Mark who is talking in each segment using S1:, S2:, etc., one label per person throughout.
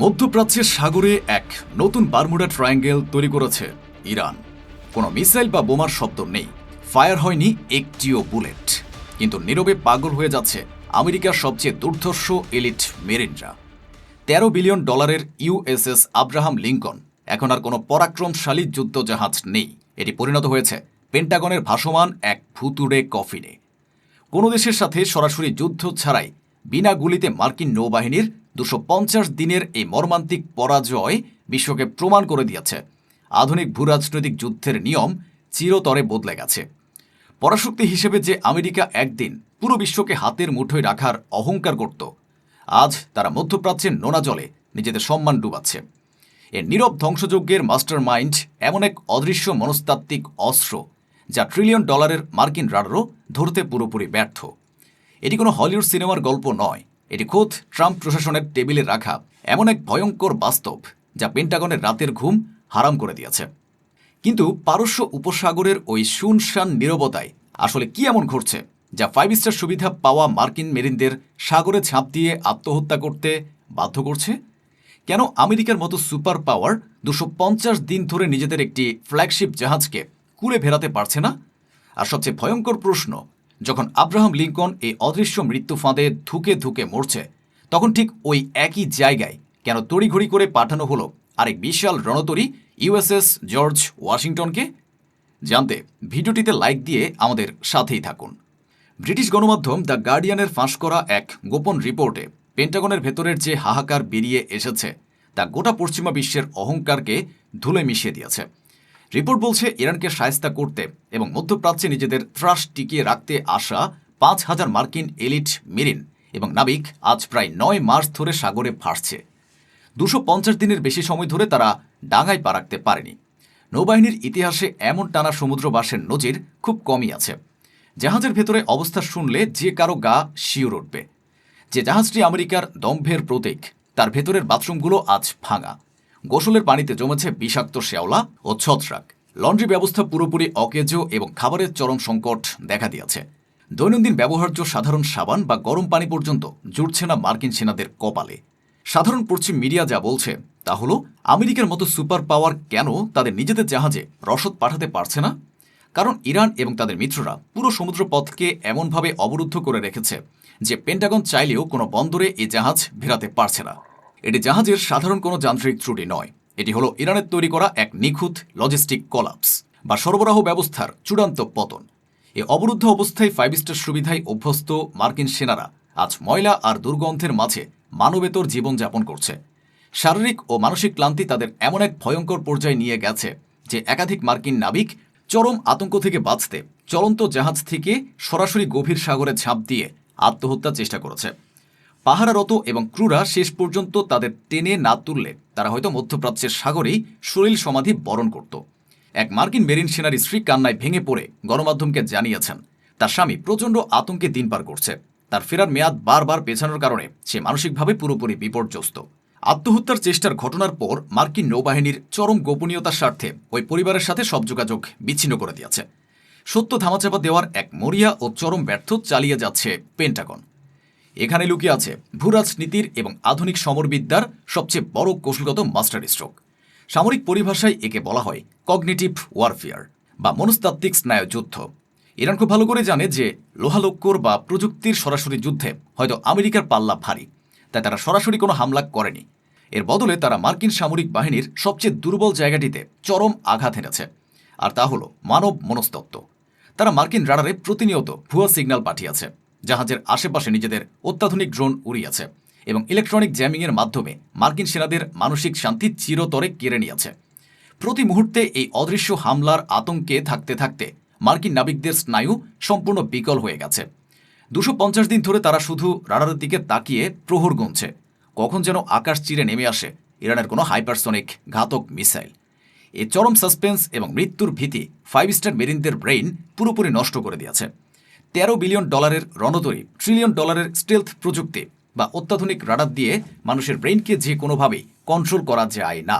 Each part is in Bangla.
S1: মধ্যপ্রাচ্যের সাগরে এক নতুন বারমুডা ট্রায়াঙ্গেল তৈরি করেছে ইরান। কোনো মিসাইল বা বোমার শব্দ নেই, ফায়ার হয়নি একটিও বুলেট, কিন্তু নীরবে পাগল হয়ে যাচ্ছে আমেরিকার সবচেয়ে দুর্ধর্ষ এলিট মেরিনরা। $13 বিলিয়ন ইউএসএস আব্রাহাম লিঙ্কন এখন আর কোনো পরাক্রমশালী যুদ্ধজাহাজ নেই। এটি পরিণত হয়েছে পেন্টাগনের ভাসমান এক ভুতুড়ে কফিনে। কোনো দেশের সাথে সরাসরি যুদ্ধ ছাড়াই বিনা গুলিতে মার্কিন নৌবাহিনীর 250 দিনের এই মর্মান্তিক পরাজয় বিশ্বকে প্রমাণ করে দিয়েছে আধুনিক ভূরাজনৈতিক যুদ্ধের নিয়ম চিরতরে বদলে গেছে। পরাশক্তি হিসেবে যে আমেরিকা একদিন পুরো বিশ্বকে হাতের মুঠোয় রাখার অহংকার করত, আজ তারা মধ্যপ্রাচ্যের নোনা জলে নিজেদের সম্মান ডুবাচ্ছে। এর নীরব ধ্বংসযজ্ঞের মাস্টার মাইন্ড এমন এক অদৃশ্য মনস্তাত্ত্বিক অস্ত্র যা $1 ট্রিলিয়ন মার্কিন রাডারও ধরতে পুরোপুরি ব্যর্থ। এটি কোনো হলিউড সিনেমার গল্প নয়, এটি খোদ ট্রাম্প প্রশাসনের টেবিলে রাখা এমন এক ভয়ঙ্কর বাস্তব যা পেন্টাগনের রাতের ঘুম হারাম করে দিয়েছে। কিন্তু পারস্য উপসাগরের ওই শুনশান নীরবতায় আসলে কি এমন ঘটছে যা 5 স্টার সুবিধা পাওয়া মার্কিন মেরিনদের সাগরে ঝাঁপ দিয়ে আত্মহত্যা করতে বাধ্য করছে? কেন আমেরিকার মতো সুপার পাওয়ার 250 দিন ধরে নিজেদের একটি ফ্ল্যাগশিপ জাহাজকে কুলে ভেড়াতে পারছে না? আর সবচেয়ে ভয়ঙ্কর প্রশ্ন, যখন আব্রাহাম লিঙ্কন এই অদৃশ্য মৃত্যু ফাঁদে ধুকে ধুকে মরছে, তখন ঠিক ওই একই জায়গায় কেন তড়িঘড়ি করে পাঠানো হলো আরেক বিশাল রণতরী ইউএসএস জর্জ ওয়াশিংটনকে? জানতে ভিডিওটিতে লাইক দিয়ে আমাদের সাথেই থাকুন। ব্রিটিশ গণমাধ্যম দ্য গার্ডিয়ানের ফাঁস করা এক গোপন রিপোর্টে পেন্টাগনের ভেতরের যে হাহাকার বেরিয়ে এসেছে তা গোটা পশ্চিমা বিশ্বের অহংকারকে ধুলে মিশিয়ে দিয়েছে। রিপোর্ট বলছে, ইরানকে শায়েস্তা করতে এবং মধ্যপ্রাচ্যে নিজেদের ত্রাস টিকিয়ে রাখতে আসা 5,000 মার্কিন এলিট মেরিন এবং নাবিক আজ প্রায় 9 মাস ধরে সাগরে ভাসছে। 250 দিনের বেশি সময় ধরে তারা ডাঙায় পা রাখতে পারেনি। নৌবাহিনীর ইতিহাসে এমন টানা সমুদ্রবাসের নজির খুব কমই আছে। জাহাজের ভেতরে অবস্থা শুনলে যে কারো গা শিউর উঠবে। যে জাহাজটি আমেরিকার দম্ভের প্রতীক, তার ভেতরের বাথরুমগুলো আজ ভাঙা। গোসলের পানিতে জমেছে বিষাক্ত শ্যাওলা ও ছত্রাক। লন্ড্রি ব্যবস্থা পুরোপুরি অকেজো এবং খাবারের চরম সংকট দেখা দিয়েছে। দৈনন্দিন ব্যবহার্য সাধারণ সাবান বা গরম পানি পর্যন্ত জুটছে না মার্কিন সেনাদের কপালে। সাধারণ পশ্চিম মিডিয়া যা বলছে তা হলো, আমেরিকার মতো সুপার পাওয়ার কেন তাদের নিজেদের জাহাজে রসদ পাঠাতে পারছে না? কারণ ইরান এবং তাদের মিত্ররা পুরো সমুদ্রপথকে এমনভাবে অবরুদ্ধ করে রেখেছে যে পেন্টাগন চাইলেও কোনো বন্দরে এই জাহাজ ভেড়াতে পারছে না। এটি জাহাজের সাধারণ কোনো যান্ত্রিক ত্রুটি নয়, এটি হলো ইরানের তৈরি করা এক নিখুঁত লজিস্টিক কলাপস বা সরবরাহ ব্যবস্থার চূড়ান্ত পতন। এই অবরুদ্ধ অবস্থায় 5 স্টার সুবিধায় অভ্যস্ত মার্কিন সেনারা আজ ময়লা আর দুর্গন্ধের মাঝে মানবেতর জীবনযাপন করছে। শারীরিক ও মানসিক ক্লান্তি তাদের এমন এক ভয়ঙ্কর পর্যায়ে নিয়ে গেছে যে একাধিক মার্কিন নাবিক চরম আতঙ্ক থেকে বাঁচতে চলন্ত জাহাজ থেকে সরাসরি গভীর সাগরে ঝাঁপ দিয়ে আত্মহত্যার চেষ্টা করেছে। পাহারারত এবং ক্রুরা শেষ পর্যন্ত তাদের টেনে না তুললে তারা হয়তো মধ্যপ্রাচ্যের সাগরেই সলিল সমাধি বরণ করত। এক মার্কিন মেরিন সেনার স্ত্রী কান্নায় ভেঙে পড়ে গণমাধ্যমকে জানিয়েছেন তার স্বামী প্রচণ্ড আতঙ্কে দিন পার করছে। তার ফেরার মেয়াদ বারবার পেছানোর কারণে সে মানসিকভাবে পুরোপুরি বিপর্যস্ত। আত্মহত্যার চেষ্টার ঘটনার পর মার্কিন নৌবাহিনীর চরম গোপনীয়তার স্বার্থে ওই পরিবারের সাথে সব যোগাযোগ বিচ্ছিন্ন করে দিয়েছে। সত্য ধামাচাপা দেওয়ার এক মরিয়া ও চরম ব্যর্থ চালিয়ে যাচ্ছে পেন্টাগন। এখানে লুকিয়ে আছে ভূরাজনীতির এবং আধুনিক সমরবিদ্যার সবচেয়ে বড় কৌশলগত মাস্টার স্ট্রোক। সামরিক পরিভাষায় একে বলা হয় কগনিটিভ ওয়ারফেয়ার বা মনস্তাত্ত্বিক স্নায়ুযুদ্ধ। ইরান খুব ভালো করে জানে যে লোহালক্কর বা প্রযুক্তির সরাসরি যুদ্ধে হয়তো আমেরিকার পাল্লা ভারী, তাই তারা সরাসরি কোনো হামলা করেনি। এর বদলে তারা মার্কিন সামরিক বাহিনীর সবচেয়ে দুর্বল জায়গাটিতে চরম আঘাত হেনেছে, আর তা হলো মানব মনস্তত্ত্ব। তারা মার্কিন রাডারে প্রতিনিয়ত ভুয়া সিগন্যাল পাঠিয়েছে, জাহাজের আশেপাশে নিজেদের অত্যাধুনিক ড্রোন উড়িয়েছে এবং ইলেকট্রনিক জ্যামিংয়ের মাধ্যমে মার্কিন সেনাদের মানসিক শান্তি চিরতরে কেড়ে নিয়েছে। প্রতি মুহূর্তে এই অদৃশ্য হামলার আতঙ্কে থাকতে থাকতে মার্কিন নাবিকদের স্নায়ু সম্পূর্ণ বিকল হয়ে গেছে। 250 দিন ধরে তারা শুধু রাডারের দিকে তাকিয়ে প্রহর গুনছে, কখন যেন আকাশ চিরে নেমে আসে ইরানের কোনো হাইপারসনিক ঘাতক মিসাইল। এই চরম সাসপেন্স এবং মৃত্যুর ভীতি 5 স্টার মেরিনদের ব্রেইন পুরোপুরি নষ্ট করে দিয়েছে। $13 বিলিয়ন রণতরী, $1 ট্রিলিয়ন স্টেলথ প্রযুক্তি বা অত্যাধুনিক রাডার দিয়ে মানুষের ব্রেইনকে যে কোনোভাবেই কন্ট্রোল করা যায় না।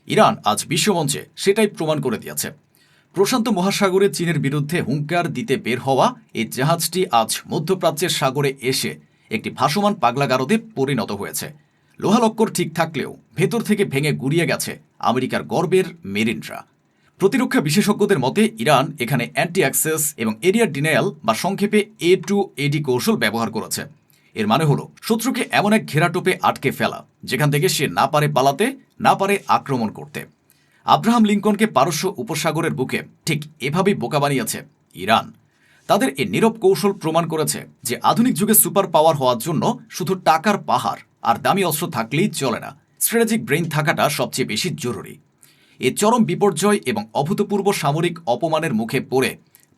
S1: ইরান আজ বিশ্বমঞ্চে সেটাই প্রমাণ করে দিয়েছে। প্রশান্ত মহাসাগরে চীনের বিরুদ্ধে হুঙ্কার দিতে বের হওয়া এই জাহাজটি আজ মধ্যপ্রাচ্যের সাগরে এসে একটি ভাসমান পাগলাগারদে পরিণত হয়েছে। লোহালক্কর ঠিক থাকলেও ভেতর থেকে ভেঙে গুড়িয়ে গেছে আমেরিকার গর্বের মেরিনরা। প্রতিরক্ষা বিশেষজ্ঞদের মতে ইরান এখানে অ্যান্টি অ্যাক্সেস এবং এরিয়া ডিনায়াল বা সংক্ষেপে A2AD কৌশল ব্যবহার করেছে। এর মানে হলো শত্রুকে এমন এক ঘেরাটোপে আটকে ফেলা যেখান থেকে সে না পারে পালাতে, না পারে আক্রমণ করতে। আব্রাহাম লিঙ্কনকে পারস্য উপসাগরের বুকে ঠিক এভাবেই বোকা বানিয়েছে ইরান। তাদের এই নীরব কৌশল প্রমাণ করেছে যে আধুনিক যুগে সুপার পাওয়ার হওয়ার জন্য শুধু টাকার পাহাড় আর দামি অস্ত্র থাকলেই চলে না, স্ট্র্যাটেজিক ব্রেইন থাকাটা সবচেয়ে বেশি জরুরি। এই চরম বিপর্যয় এবং অভূতপূর্ব সামরিক অপমানের মুখে পড়ে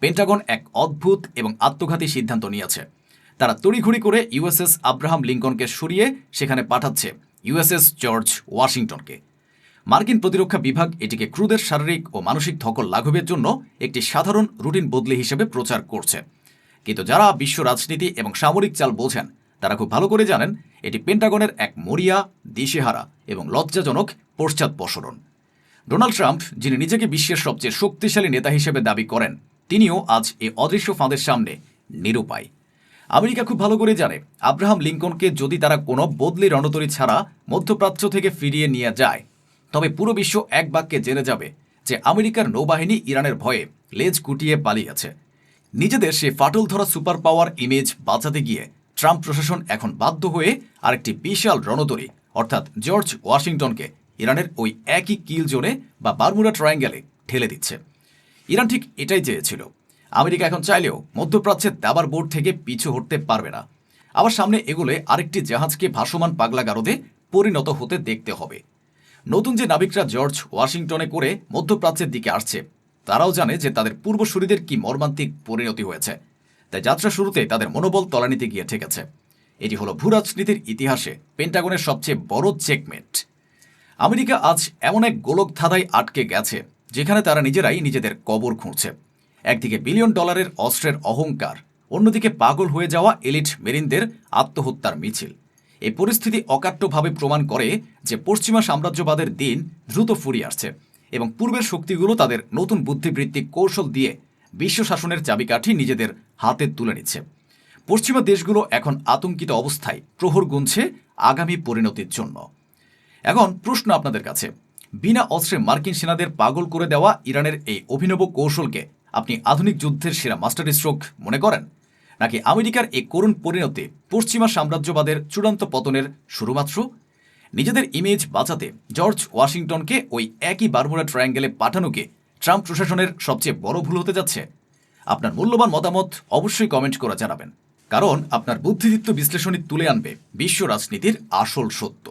S1: পেন্টাগন এক অদ্ভুত এবং আত্মঘাতী সিদ্ধান্ত নিয়েছে। তারা তড়িঘড়ি করে ইউএসএস আব্রাহাম লিঙ্কনকে সরিয়ে সেখানে পাঠাচ্ছে ইউএসএস জর্জ ওয়াশিংটনকে। মার্কিন প্রতিরক্ষা বিভাগ এটিকে ক্রুদের শারীরিক ও মানসিক ধকল লাঘবের জন্য একটি সাধারণ রুটিন বদলি হিসেবে প্রচার করছে। কিন্তু যারা বিশ্ব রাজনীতি এবং সামরিক চাল বোঝেন তারা খুব ভালো করে জানেন এটি পেন্টাগনের এক মরিয়া, দিশেহারা এবং লজ্জাজনক পশ্চাৎপসরণ। ডোনাল্ড ট্রাম্প, যিনি নিজেকে বিশ্বের সবচেয়ে শক্তিশালী নেতা হিসেবে দাবি করেন, তিনিও আজ এই অদৃশ্য ফাঁদের সামনে নিরুপায়। আমেরিকা খুব ভালো করে জানে আব্রাহাম লিঙ্কনকে যদি তারা কোনো বদলি রণতরী ছাড়া মধ্যপ্রাচ্য থেকে ফিরিয়ে নিয়ে যায় তবে পুরো বিশ্ব এক বাক্যে জেনে যাবে যে আমেরিকার নৌবাহিনী ইরানের ভয়ে লেজ গুটিয়ে পালিয়েছে। নিজেদের সে ফাটল ধরা সুপার পাওয়ার ইমেজ বাঁচাতে গিয়ে ট্রাম্প প্রশাসন এখন বাধ্য হয়ে আরেকটি বিশাল রণতরী অর্থাৎ জর্জ ওয়াশিংটনকে ইরানের ওই একই কিল জোনে বা বারমুডা ট্রায়াঙ্গেলে ঠেলে দিচ্ছে। ইরান ঠিক এটাই চেয়েছিল। আমেরিকা এখন চাইলেও মধ্যপ্রাচ্যের দাবার বোর্ড থেকে পিছু হটতে পারবে না। আবার সামনে এগোলে আরেকটি জাহাজকে ভাসমান পাগলাগারদে পরিণত হতে দেখতে হবে। নতুন যে নাবিকরা জর্জ ওয়াশিংটনে করে মধ্যপ্রাচ্যের দিকে আসছে তারাও জানে যে তাদের পূর্বসূরিদের কি মর্মান্তিক পরিণতি হয়েছে, তাই যাত্রা শুরুতে তাদের মনোবল তলানিতে গিয়ে ঠেকেছে। এটি হলো ভূরাজনীতির ইতিহাসে পেন্টাগনের সবচেয়ে বড় চেকমেট। আমেরিকা আজ এমন এক গোলক ধাঁধায় আটকে গেছে যেখানে তারা নিজেরাই নিজেদের কবর খুঁড়ছে। একদিকে বিলিয়ন ডলারের অস্ত্রের অহংকার, অন্যদিকে পাগল হয়ে যাওয়া এলিট মেরিনদের আত্মহত্যার মিছিল। এই পরিস্থিতি অকাট্যভাবে প্রমাণ করে যে পশ্চিমা সাম্রাজ্যবাদের দিন দ্রুত ফুরিয়ে আসছে এবং পূর্বের শক্তিগুলো তাদের নতুন বুদ্ধিবৃত্তিক কৌশল দিয়ে বিশ্ব শাসনের চাবিকাঠি নিজেদের হাতে তুলে নিচ্ছে। পশ্চিমা দেশগুলো এখন আতঙ্কিত অবস্থায় প্রহর গুনছে আগামী পরিণতির জন্য। এখন প্রশ্ন আপনাদের কাছে, বিনা অস্ত্রে মার্কিন সেনাদের পাগল করে দেওয়া ইরানের এই অভিনব কৌশলকে আপনি আধুনিক যুদ্ধের সেরা মাস্টার স্ট্রোক মনে করেন, নাকি আমেরিকার এই করুণ পরিণতি পশ্চিমা সাম্রাজ্যবাদের চূড়ান্ত পতনের শুরুমাত্র? নিজেদের ইমেজ বাঁচাতে জর্জ ওয়াশিংটনকে ওই একই বারমুডা ট্রায়াঙ্গেলে পাঠানোকে ট্রাম্প প্রশাসনের সবচেয়ে বড় ভুল হতে যাচ্ছে? আপনার মূল্যবান মতামত অবশ্যই কমেন্ট করে জানাবেন, কারণ আপনার বুদ্ধিদীপ্ত বিশ্লেষণই তুলে আনবে বিশ্ব রাজনীতির আসল সত্য।